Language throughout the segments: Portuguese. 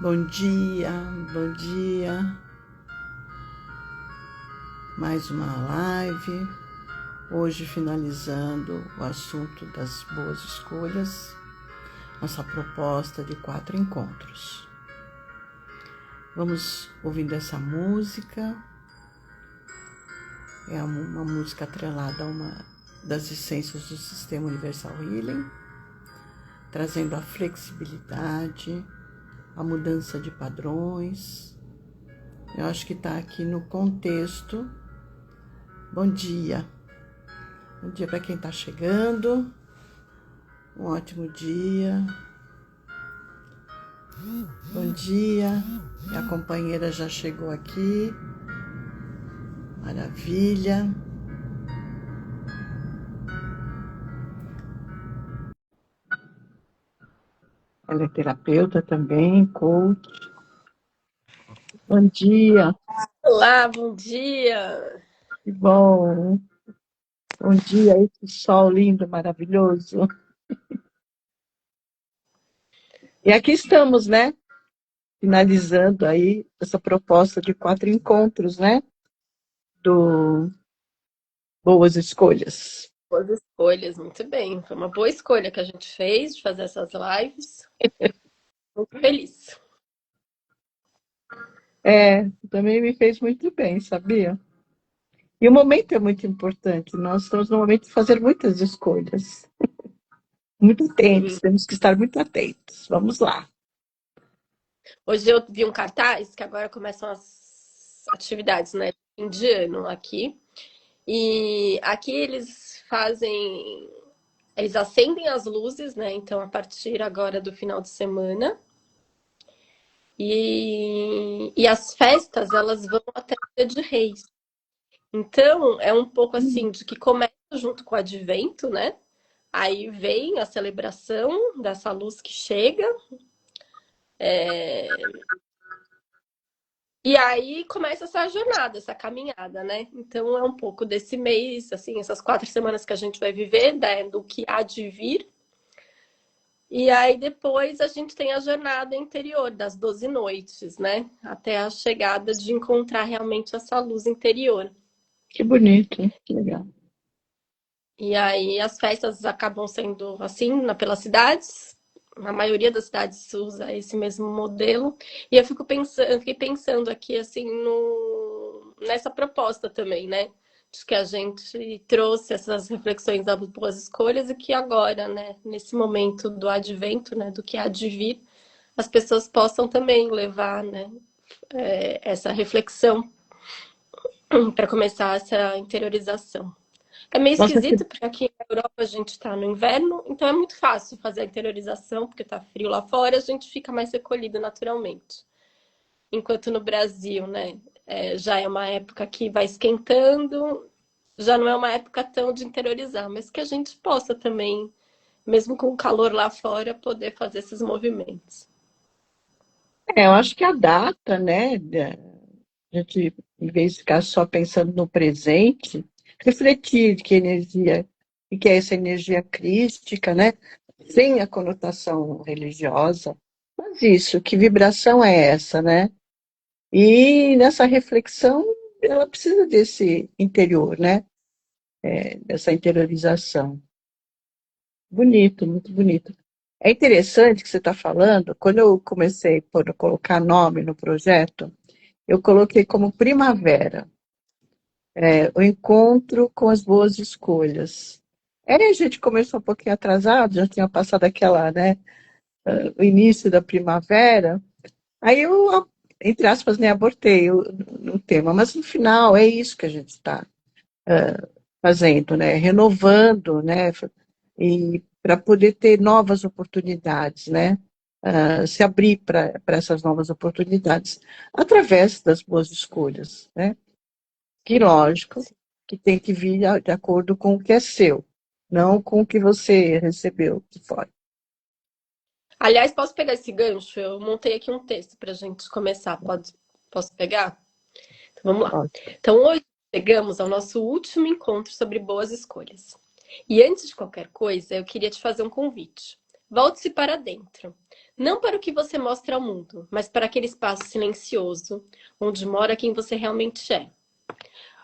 Bom dia, bom dia. Mais uma live. Hoje finalizando o assunto das boas escolhas. Nossa proposta de 4 encontros. Vamos ouvindo essa música. É uma música atrelada a uma das essências do Sistema Universal Healing, trazendo a flexibilidade, a mudança de padrões. Eu acho que está aqui no contexto. Bom dia. Bom dia para quem está chegando. Um ótimo dia. Bom dia. Minha companheira já chegou aqui. Maravilha. Ela é terapeuta também, coach. Bom dia. Olá, bom dia. Que bom. Bom dia, esse sol lindo, maravilhoso. E aqui estamos, né? Finalizando aí essa proposta de 4 encontros, né? Do Boas Escolhas. Boas escolhas, muito bem. Foi uma boa escolha que a gente fez de fazer essas lives. Muito feliz. Também me fez muito bem, sabia? E o momento é muito importante. Nós estamos no momento de fazer muitas escolhas. Muito atentos, Sim. temos que estar muito atentos. Vamos lá. Hoje eu vi um cartaz que agora começam as atividades, né? Fim de ano aqui. E aqui eles acendem as luzes, né? Então, a partir agora do final de semana. E as festas, elas vão até o Dia de Reis. Então, é um pouco assim, de que começa junto com o advento, né? Aí vem a celebração dessa luz que chega, e aí começa essa jornada, essa caminhada, né? Então é um pouco desse mês, assim, essas 4 semanas que a gente vai viver, né, do que há de vir. E aí depois a gente tem a jornada interior das 12 noites, né? Até a chegada de encontrar realmente essa luz interior. Que bonito, que legal. E aí as festas acabam sendo assim, pelas cidades. A maioria das cidades usa esse mesmo modelo. E eu fiquei pensando aqui assim nessa proposta também, né? De que a gente trouxe essas reflexões das boas escolhas e que agora, né, nesse momento do advento, né, do que há de vir, as pessoas possam também levar, né, essa reflexão para começar essa interiorização. É meio Nossa, que... esquisito, porque aqui na Europa a gente está no inverno, então é muito fácil fazer a interiorização, porque está frio lá fora, a gente fica mais recolhido naturalmente. Enquanto no Brasil, né, já é uma época que vai esquentando, já não é uma época tão de interiorizar, mas que a gente possa também, mesmo com o calor lá fora, poder fazer esses movimentos. eu acho que a data, né? A gente, em vez de ficar só pensando no presente, refletir que energia, e que é essa energia crística, né? Sem a conotação religiosa. Mas isso, que vibração é essa, né? E nessa reflexão, ela precisa desse interior, né? Dessa interiorização. Bonito, muito bonito. É interessante que você está falando, quando eu comecei a colocar nome no projeto, eu coloquei como primavera, o encontro com as boas escolhas. Aí a gente começou um pouquinho atrasado, já tinha passado aquela, né, o início da primavera, aí eu, entre aspas, né, abortei no tema, mas no final é isso que a gente está fazendo, né, renovando, né, e para poder ter novas oportunidades, né, se abrir para essas novas oportunidades através das boas escolhas, né? Que lógico que tem que vir de acordo com o que é seu, não com o que você recebeu de fora. Aliás, posso pegar esse gancho? Eu montei aqui um texto para a gente começar. Posso pegar? Então, vamos lá. Então, hoje chegamos ao nosso último encontro sobre boas escolhas. E antes de qualquer coisa, eu queria te fazer um convite. Volte-se para dentro. Não para o que você mostra ao mundo, mas para aquele espaço silencioso, onde mora quem você realmente é.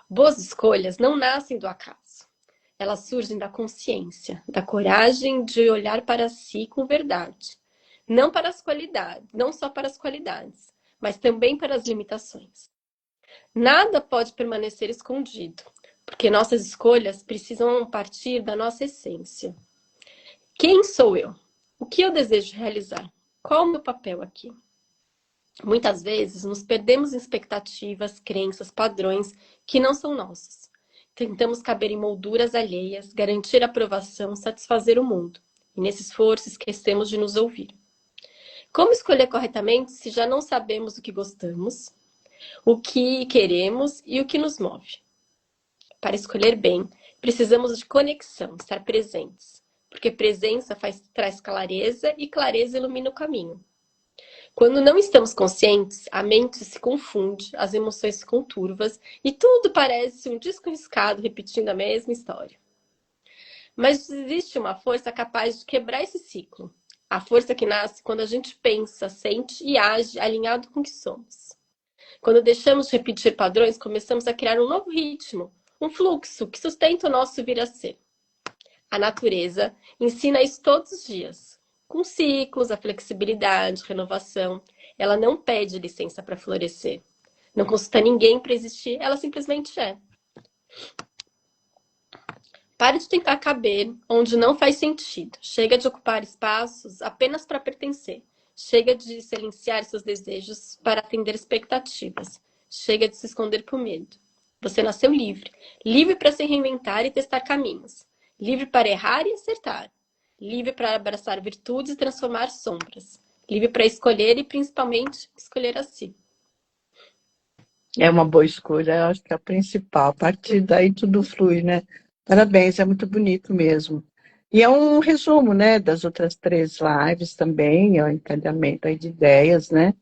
Boas escolhas não nascem do acaso. Elas surgem da consciência, da coragem de olhar para si com verdade. Não para as qualidades, não só para as qualidades, mas também para as limitações. Nada pode permanecer escondido, porque nossas escolhas precisam partir da nossa essência. Quem sou eu? O que eu desejo realizar? Qual o meu papel aqui? Muitas vezes nos perdemos em expectativas, crenças, padrões que não são nossos. Tentamos caber em molduras alheias, garantir aprovação, satisfazer o mundo. E nesse esforço esquecemos de nos ouvir. Como escolher corretamente se já não sabemos o que gostamos, o que queremos e o que nos move? Para escolher bem, precisamos de conexão, estar presentes. Porque presença traz clareza e clareza ilumina o caminho. Quando não estamos conscientes, a mente se confunde, as emoções ficam turvas e tudo parece um disco riscado repetindo a mesma história. Mas existe uma força capaz de quebrar esse ciclo. A força que nasce quando a gente pensa, sente e age alinhado com o que somos. Quando deixamos de repetir padrões, começamos a criar um novo ritmo, um fluxo que sustenta o nosso vir a ser. A natureza ensina isso todos os dias, com ciclos, a flexibilidade, renovação. Ela não pede licença para florescer. Não consulta ninguém para existir, ela simplesmente é. Pare de tentar caber onde não faz sentido. Chega de ocupar espaços apenas para pertencer. Chega de silenciar seus desejos para atender expectativas. Chega de se esconder por medo. Você nasceu livre. Livre para se reinventar e testar caminhos. Livre para errar e acertar. Livre para abraçar virtudes e transformar sombras. Livre para escolher e, principalmente, escolher a si. É uma boa escolha, eu acho que é a principal. A partir daí tudo flui, né? Parabéns, é muito bonito mesmo. E é um resumo, né, das outras 3 lives também, é um encadeamento aí de ideias, né?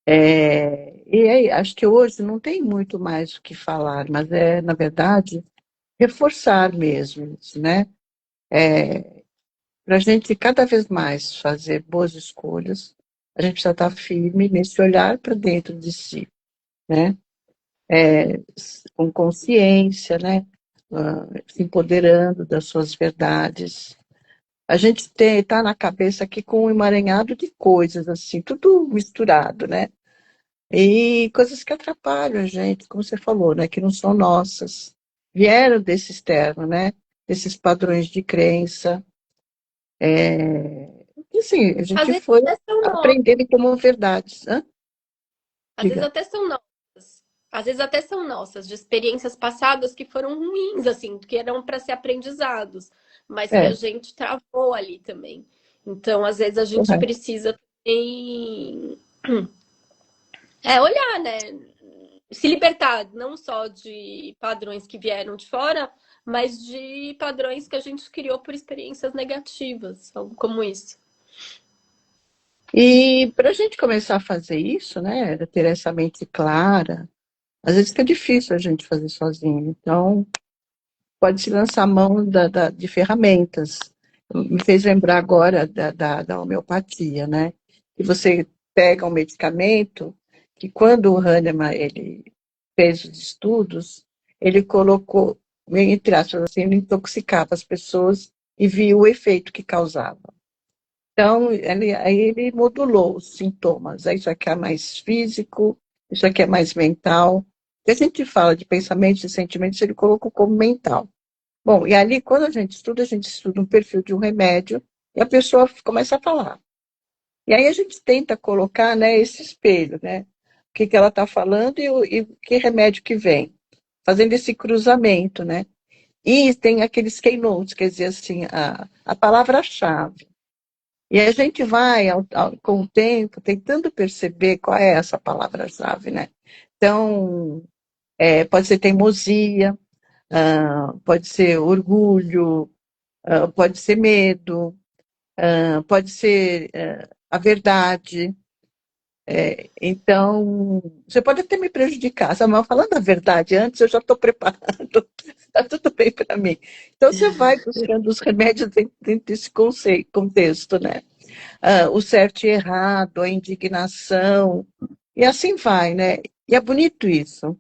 E aí, acho que hoje não tem muito mais o que falar, mas na verdade, reforçar mesmo isso, né? Para a gente cada vez mais fazer boas escolhas, a gente precisa estar firme nesse olhar para dentro de si, né? Com consciência, né? Se empoderando das suas verdades. A gente está na cabeça aqui com um emaranhado de coisas, assim, tudo misturado, né? E coisas que atrapalham a gente, como você falou, né? Que não são nossas. Vieram desse externo, né? Desses padrões de crença. E, assim, a Às gente vezes foi até são nossas. aprendendo como verdades. Hã? Às vezes Diga. até são nossas. Às vezes até são nossas, de experiências passadas que foram ruins, assim, que eram para ser aprendizados, mas que a É, gente travou ali também. Então, às vezes a gente correto. precisa também olhar, né? Se libertar não só de padrões que vieram de fora, mas de padrões que a gente criou por experiências negativas, algo como isso. E para a gente começar a fazer isso, né? Ter essa mente clara, às vezes fica difícil a gente fazer sozinho. Então, pode se lançar a mão de ferramentas. Me fez lembrar agora da homeopatia, né? Que você pega um medicamento que quando o Hahnemann ele fez os estudos, ele colocou, entre aspas, assim, ele intoxicava as pessoas e viu o efeito que causava. Então, aí ele modulou os sintomas. Aí isso aqui é mais físico, isso aqui é mais mental. Se a gente fala de pensamentos e sentimentos, ele colocou como mental. Bom, e ali, quando a gente estuda um perfil de um remédio e a pessoa começa a falar. E aí a gente tenta colocar, né, esse espelho, né? O que, que ela está falando e que remédio que vem. Fazendo esse cruzamento, né? E tem aqueles keynotes, quer dizer assim, a palavra-chave. E a gente vai, com o tempo, tentando perceber qual é essa palavra-chave, né? Então, pode ser teimosia, pode ser orgulho, pode ser medo, pode ser a verdade. Então, você pode até me prejudicar, sabe? Mas falando a verdade, antes eu já estou preparado, está tudo bem para mim. Então, você vai buscando os remédios dentro desse contexto, né? O certo e errado, a indignação, e assim vai, né? E é bonito isso.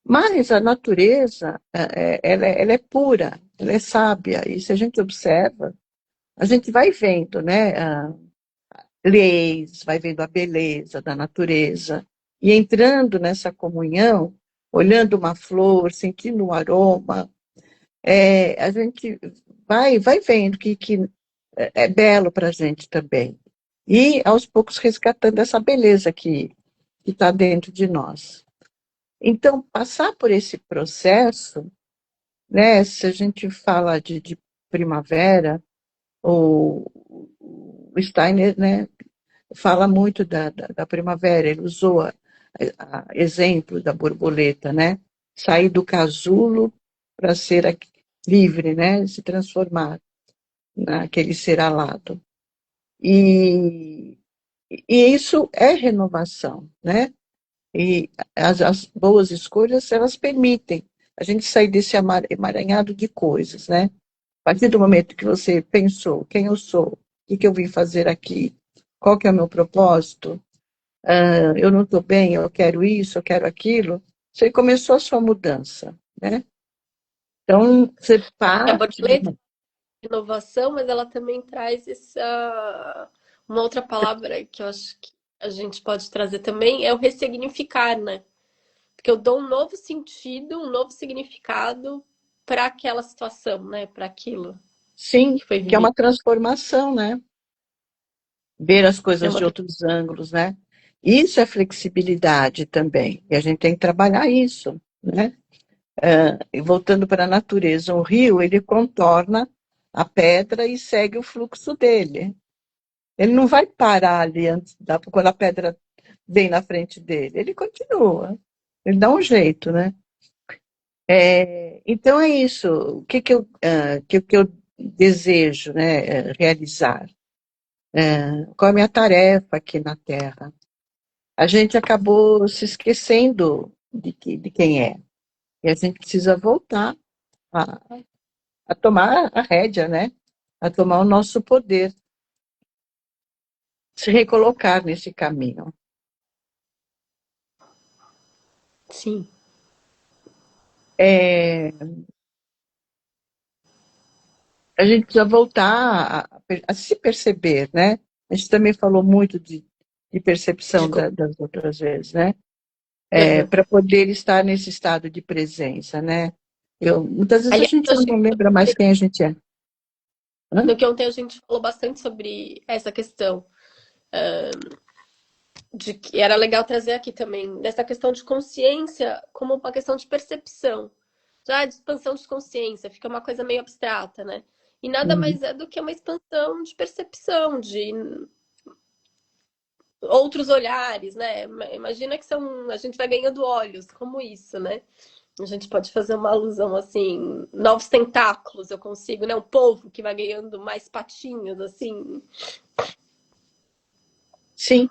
Mas a natureza, ela é pura, ela é sábia, e se a gente observa, a gente vai vendo, né? Leis, vai vendo a beleza da natureza, e entrando nessa comunhão, olhando uma flor, sentindo um aroma, a gente vai vendo que é belo para a gente também. E, aos poucos, resgatando essa beleza que está dentro de nós. Então, passar por esse processo, né, se a gente fala de primavera, o Steiner, né, fala muito da primavera, ele usou exemplo da borboleta, né, sair do casulo para ser livre, né, se transformar naquele ser alado. E, e isso é renovação, né? E as boas escolhas, elas permitem a gente sair desse emaranhado de coisas, né? A partir do momento que você pensou quem eu sou, o que eu vim fazer aqui, qual que é o meu propósito, eu não estou bem, eu quero isso, eu quero aquilo, você começou a sua mudança, né? Então, você A parte de borboleta é inovação, mas ela também traz uma outra palavra que eu acho que a gente pode trazer também, é o ressignificar, né? Porque eu dou um novo sentido, um novo significado para aquela situação, né? Para aquilo sim, que foi que é vivido. uma transformação, né? Ver as É coisas de uma... outros ângulos, né? Isso é flexibilidade também, e a gente tem que trabalhar isso, né? E voltando para a natureza, o rio, ele contorna a pedra e segue o fluxo dele. Ele não vai parar ali quando a pedra vem na frente dele, ele continua, ele dá um jeito, né? Então é isso, o que eu desejo, né, realizar? Qual é a minha tarefa aqui na Terra? A gente acabou se esquecendo de quem é. E a gente precisa voltar a, a tomar a rédea, né? A tomar o nosso poder, se recolocar nesse caminho. Sim. É, a gente precisa voltar a se perceber, né? A gente também falou muito de De... percepção das outras vezes, né? Uhum. Para poder estar nesse estado de presença, né? Muitas vezes a Aliás, gente eu não achei lembra mais quem a gente é. Hã? no que ontem a gente falou bastante sobre essa questão, de que era legal trazer aqui também, dessa questão de consciência como uma questão de percepção. Já de expansão de consciência, fica uma coisa meio abstrata, né? E nada Uhum. mais é do que uma expansão de percepção, de outros olhares, né? Imagina que a gente vai ganhando olhos, como isso, né? A gente pode fazer uma alusão assim, novos tentáculos, eu consigo, né? Um polvo que vai ganhando mais patinhos, assim. Sim.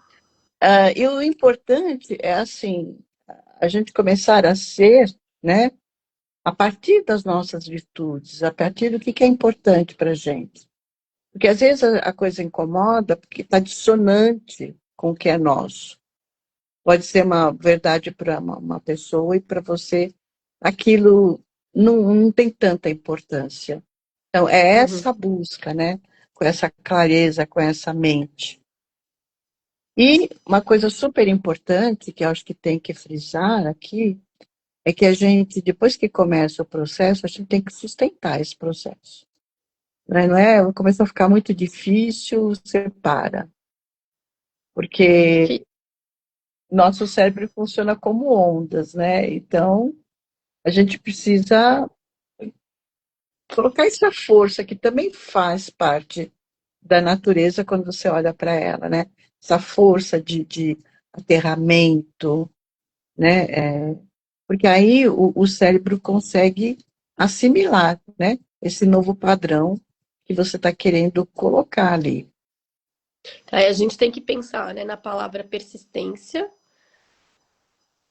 E o importante é assim, a gente começar a ser, né? A partir das nossas virtudes, a partir do que é importante para a gente. Porque às vezes a coisa incomoda porque está dissonante com o que é nosso. Pode ser uma verdade para uma pessoa e para você aquilo não tem tanta importância. Então, é Uhum. essa busca, né? Com essa clareza, com essa mente. E uma coisa super importante que eu acho que tem que frisar aqui é que a gente, depois que começa o processo, a gente tem que sustentar esse processo. Né? Não é, começou a ficar muito difícil, você para. Porque nosso cérebro funciona como ondas, né? Então, a gente precisa colocar essa força que também faz parte da natureza quando você olha para ela, né? Essa força de aterramento, né? Porque aí o cérebro consegue assimilar, né? Esse novo padrão que você está querendo colocar ali. Aí a gente tem que pensar, né, na palavra persistência,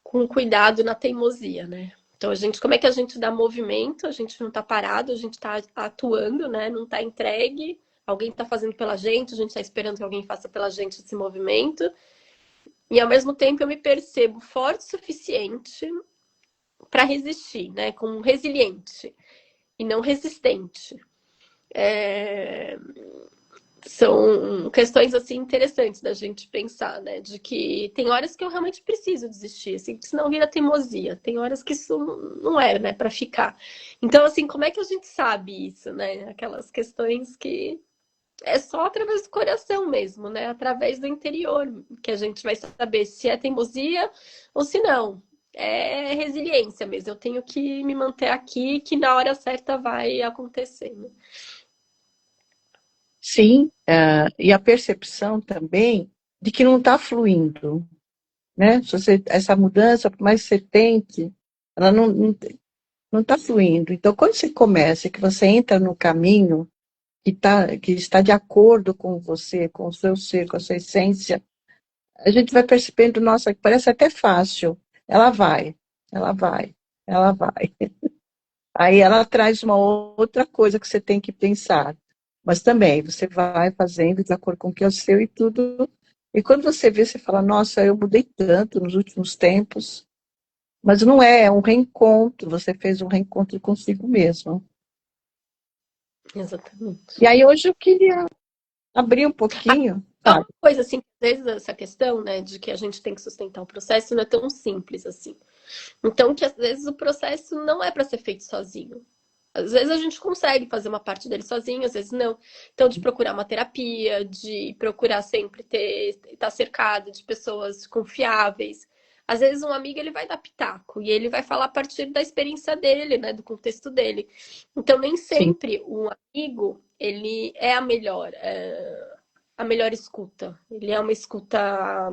com cuidado na teimosia, né? Então, como é que a gente dá movimento? A gente não está parado, a gente está atuando, né? Não está entregue. Alguém está fazendo pela gente, a gente está esperando que alguém faça pela gente esse movimento. E ao mesmo tempo eu me percebo forte o suficiente para resistir, né? Como resiliente e não resistente. É... São questões assim interessantes da gente pensar, né? De que tem horas que eu realmente preciso desistir, assim, senão vira teimosia. Tem horas que isso não é, né, para ficar. Então, assim, como é que a gente sabe isso, né? Aquelas questões que é só através do coração mesmo, né? Através do interior que a gente vai saber se é teimosia ou se não. É resiliência mesmo. Eu tenho que me manter aqui, que na hora certa vai acontecer, né? Sim, e a percepção também de que não está fluindo, né? Se você, essa mudança, por mais que você tente, ela não está fluindo. Então, quando você começa, que você entra no caminho que está de acordo com você, com o seu ser, com a sua essência, a gente vai percebendo, nossa, parece até fácil. Ela vai, ela vai, ela vai. Aí ela traz uma outra coisa que você tem que pensar. Mas também você vai fazendo de acordo com o que é o seu e tudo. E quando você vê, você fala, nossa, eu mudei tanto nos últimos tempos. Mas não é, é um reencontro, você fez um reencontro consigo mesmo. Exatamente. E aí hoje eu queria abrir um pouquinho, É sabe? uma coisa assim, às vezes essa questão, né, de que a gente tem que sustentar o processo não é tão simples assim. Então, que às vezes o processo não é para ser feito sozinho. Às vezes a gente consegue fazer uma parte dele sozinho, às vezes não. Então, de procurar uma terapia, de procurar sempre estar cercado de pessoas confiáveis. Às vezes um amigo ele vai dar pitaco e ele vai falar a partir da experiência dele, né, do contexto dele. Então, nem Sim. sempre um amigo ele é a melhor escuta. Ele é uma escuta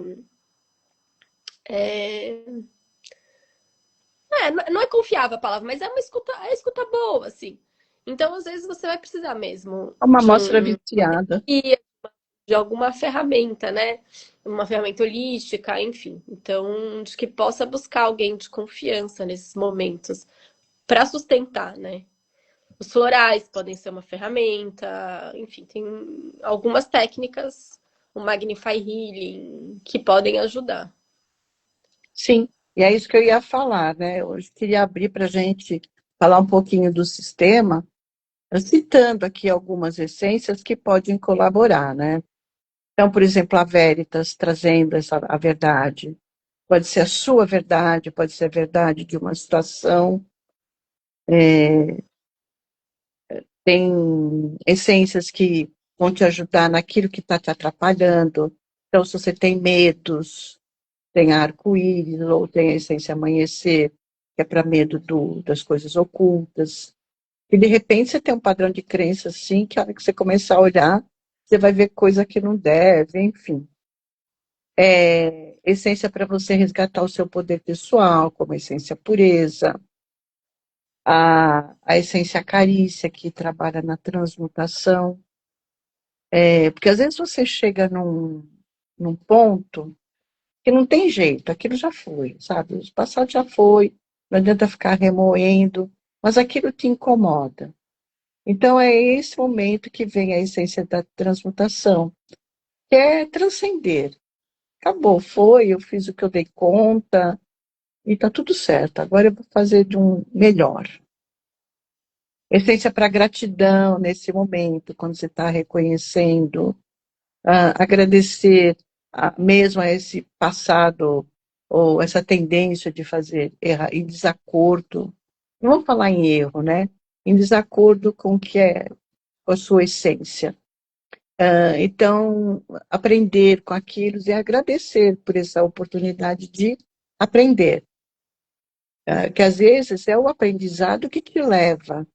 é, não é confiável a palavra, mas é escuta boa, assim. Então, às vezes, você vai precisar mesmo É uma de amostra viciada. de alguma ferramenta, né? Uma ferramenta holística, enfim. Então, de que possa buscar alguém de confiança nesses momentos para sustentar, né? Os florais podem ser uma ferramenta, enfim, tem algumas técnicas, o Magnify Healing, que podem ajudar. Sim, e é isso que eu ia falar, né? Hoje queria abrir para a gente falar um pouquinho do sistema, citando aqui algumas essências que podem colaborar, né? Então, por exemplo, a Veritas trazendo a verdade. Pode ser a sua verdade, pode ser a verdade de uma situação. Tem essências que vão te ajudar naquilo que está te atrapalhando. Então, se você tem medos, tem a arco-íris, ou tem a essência amanhecer, que é para medo das coisas ocultas. E, de repente, você tem um padrão de crença, assim, que a hora que você começar a olhar, você vai ver coisa que não deve, enfim. Essência para você resgatar o seu poder pessoal, como a essência pureza, a essência carícia, que trabalha na transmutação. Porque às vezes você chega num ponto que não tem jeito, aquilo já foi, sabe? O passado já foi, não adianta ficar remoendo, mas aquilo te incomoda. Então é esse momento que vem a essência da transmutação, que é transcender. Acabou, foi, eu fiz o que eu dei conta e está tudo certo. Agora eu vou fazer de um melhor. Essência para gratidão nesse momento, quando você está reconhecendo, agradecer mesmo a esse passado ou essa tendência de fazer errar em desacordo. Não vamos falar em erro, né? Em desacordo com o que é com a sua essência. Então, aprender com aquilo e agradecer por essa oportunidade de aprender. Que às vezes é o aprendizado que te leva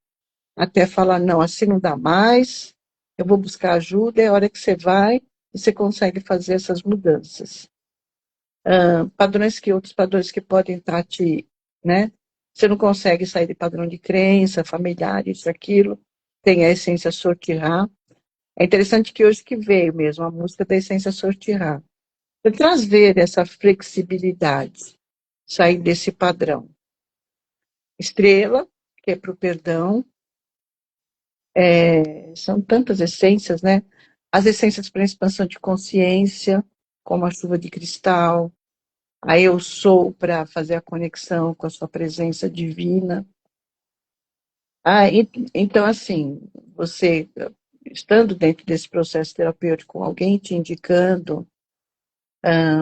até falar, não, assim não dá mais, eu vou buscar ajuda, é a hora que você vai e você consegue fazer essas mudanças. Outros padrões que podem estar né? Você não consegue sair de padrão de crença, familiar, isso, aquilo, tem a essência sortirá. É interessante que hoje que veio mesmo a música da Essência Sortirá. Para trazer essa flexibilidade, sair desse padrão. Estrela, que é para o perdão, são tantas essências, né? As essências para a expansão de consciência, como a chuva de cristal, a eu sou para fazer a conexão com a sua presença divina. Então, assim, você estando dentro desse processo terapêutico, alguém te indicando,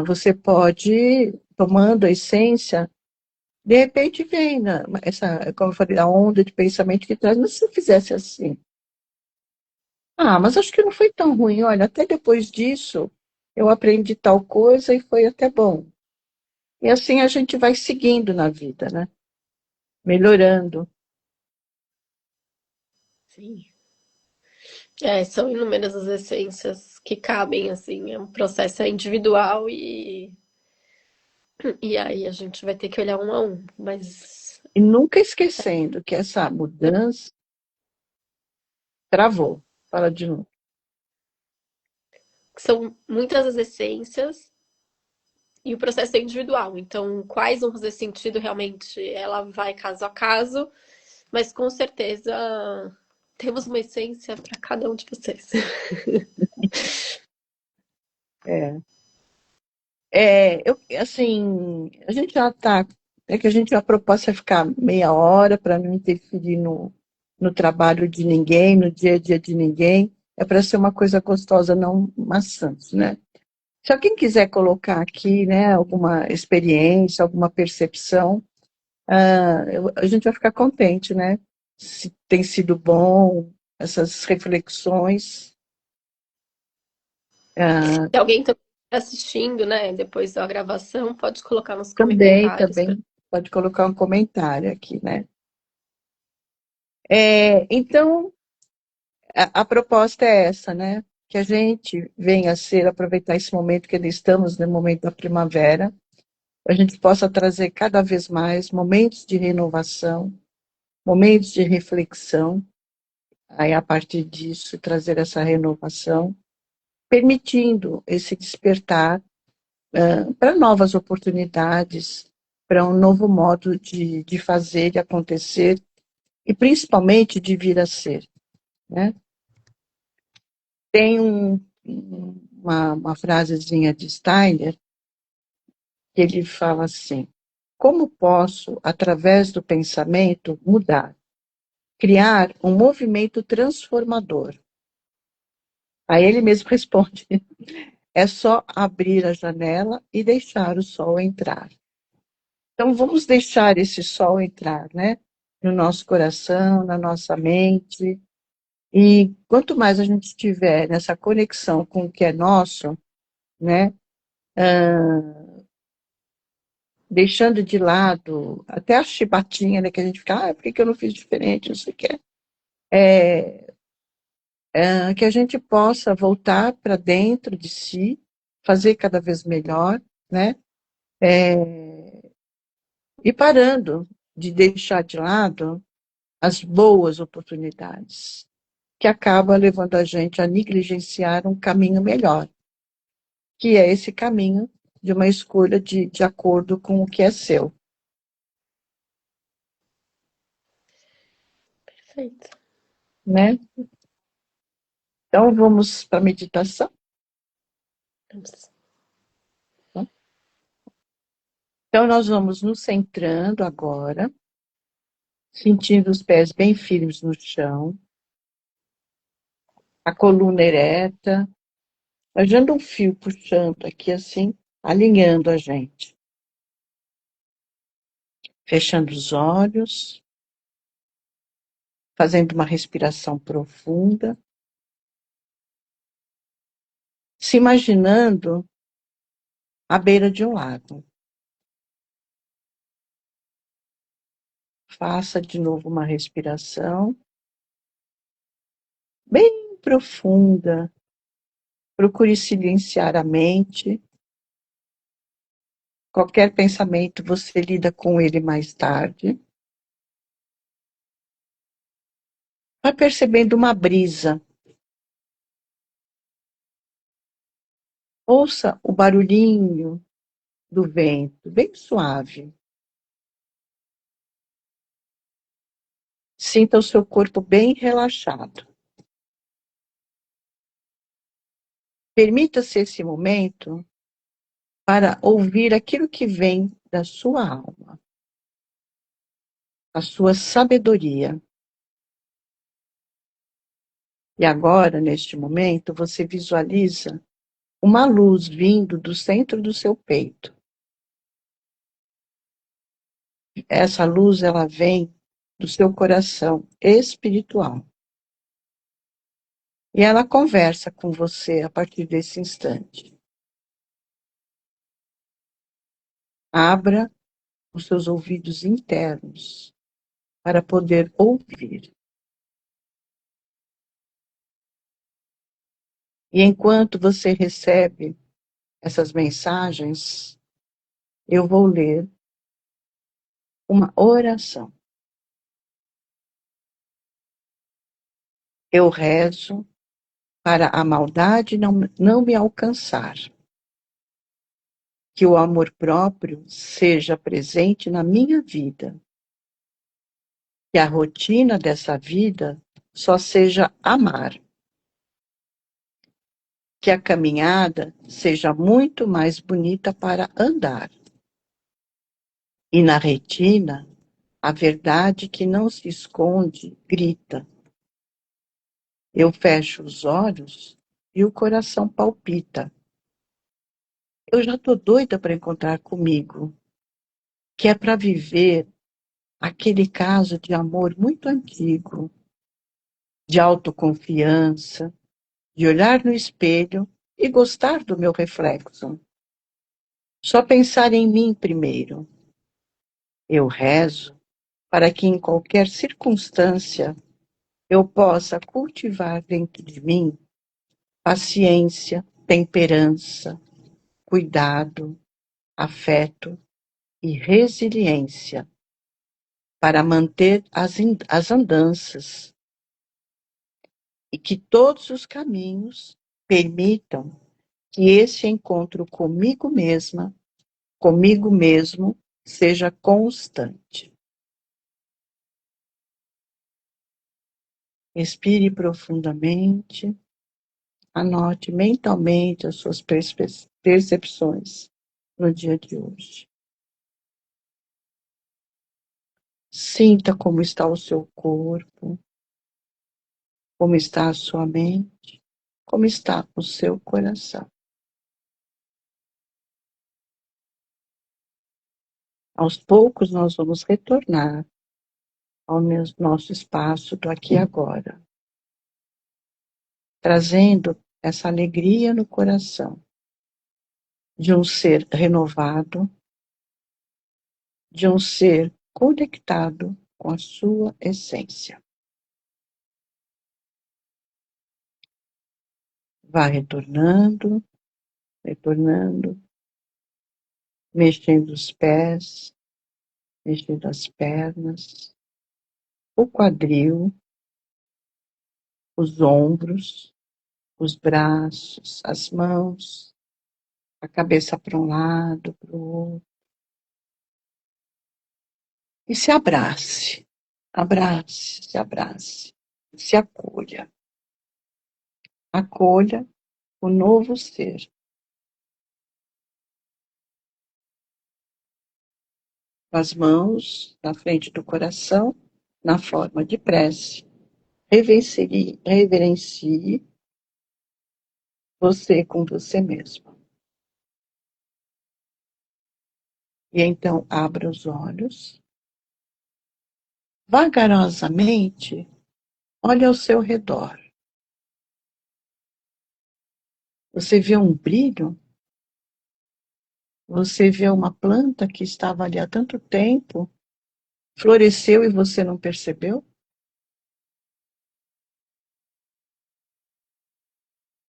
você pode, tomando a essência, de repente vem essa, como eu falei, a onda de pensamento que traz, mas se eu fizesse assim? Ah, mas acho que não foi tão ruim, olha, até depois disso eu aprendi tal coisa e foi até bom. E assim a gente vai seguindo na vida, né? Melhorando. Sim. É, são inúmeras as essências que cabem, assim, é um processo individual e aí a gente vai ter que olhar um a um, mas E nunca esquecendo que essa mudança travou. Fala de novo. são muitas as essências e o processo é individual, então quais vão fazer sentido realmente, ela vai caso a caso, mas com certeza temos uma essência para cada um de vocês. É. Assim, a gente já está. É que a gente, a proposta é ficar meia hora para não interferir no trabalho de ninguém, no dia a dia de ninguém. É para ser uma coisa gostosa, não maçante, né? Se alguém quiser colocar aqui, né, alguma experiência, alguma percepção, a gente vai ficar contente, né? Se tem sido bom, essas reflexões. Ah, Se alguém está assistindo, né, depois da gravação, pode colocar nos comentários. também pode colocar um comentário aqui, né? Então, a proposta é essa, né? Que a gente venha a ser, aproveitar esse momento que ainda estamos no momento da primavera, a gente possa trazer cada vez mais momentos de renovação, momentos de reflexão, aí a partir disso trazer essa renovação, permitindo esse despertar para novas oportunidades, para um novo modo de fazer e acontecer, e principalmente de vir a ser, né? Tem uma frasezinha de Steiner que ele fala assim: como posso, através do pensamento, mudar, criar um movimento transformador? Aí ele mesmo responde: é só abrir a janela e deixar o sol entrar. Então vamos deixar esse sol entrar, né? No nosso coração, na nossa mente. E quanto mais a gente estiver nessa conexão com o que é nosso, né? Deixando de lado até a chibatinha, né, que a gente fica, por que eu não fiz diferente, não sei o que. Que a gente possa voltar para dentro de si, fazer cada vez melhor, né? E parando de deixar de lado as boas oportunidades, que acaba levando a gente a negligenciar um caminho melhor, que é esse caminho de uma escolha de acordo com o que é seu, Perfeito. né? Então vamos para a meditação. Vamos. Tá? Então nós vamos nos centrando agora, sentindo os pés bem firmes no chão, a coluna ereta, fazendo um fio puxando aqui assim, alinhando a gente. Fechando os olhos, fazendo uma respiração profunda, se imaginando à beira de um lago. Faça de novo uma respiração bem profunda. Procure silenciar a mente. Qualquer pensamento, você lida com ele mais tarde. Vai percebendo uma brisa Ouça o barulhinho do vento, bem suave. Sinta o seu corpo bem relaxado. Permita-se esse momento para ouvir aquilo que vem da sua alma, a sua sabedoria. E agora, neste momento, você visualiza uma luz vindo do centro do seu peito. Essa luz, ela vem do seu coração espiritual. E ela conversa com você a partir desse instante. Abra os seus ouvidos internos para poder ouvir. E enquanto você recebe essas mensagens, eu vou ler uma oração. Eu rezo para a maldade não me alcançar, que o amor próprio seja presente na minha vida, que a rotina dessa vida só seja amar, que a caminhada seja muito mais bonita para andar. E na retina, a verdade que não se esconde grita. Eu fecho os olhos e o coração palpita. Eu já estou doida para encontrar comigo, que é para viver aquele caso de amor muito antigo, de autoconfiança, de olhar no espelho e gostar do meu reflexo. Só pensar em mim primeiro. Eu rezo para que em qualquer circunstância eu possa cultivar dentro de mim paciência, temperança, cuidado, afeto e resiliência para manter as andanças e que todos os caminhos permitam que esse encontro comigo mesmo, seja constante. Respire profundamente, anote mentalmente as suas percepções no dia de hoje. Sinta como está o seu corpo, como está a sua mente, como está o seu coração. Aos poucos nós vamos retornar ao nosso espaço do aqui e agora, trazendo essa alegria no coração de um ser renovado, de um ser conectado com a sua essência. Vá retornando, retornando, mexendo os pés, mexendo as pernas, o quadril, os ombros, os braços, as mãos, a cabeça para um lado, para o outro. E se abrace, abrace, se abrace, se acolha. Acolha o novo ser. Com as mãos na frente do coração, na forma de prece. Reverencie você com você mesmo. E então abra os olhos. Vagarosamente, olhe ao seu redor. Você vê um brilho? Você vê uma planta que estava ali há tanto tempo, floresceu e você não percebeu?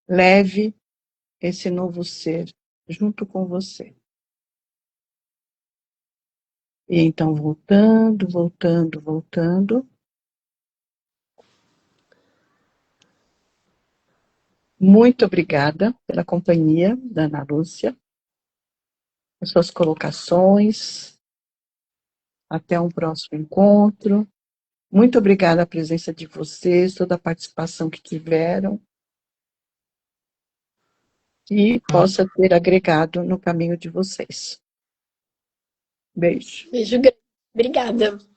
Leve esse novo ser junto com você. E então, voltando, voltando, voltando. Muito obrigada pela companhia da Ana Lúcia, as suas colocações. Até um próximo encontro. Muito obrigada a presença de vocês, toda a participação que tiveram, e possa ter agregado no caminho de vocês. Beijo. Beijo grande. Obrigada.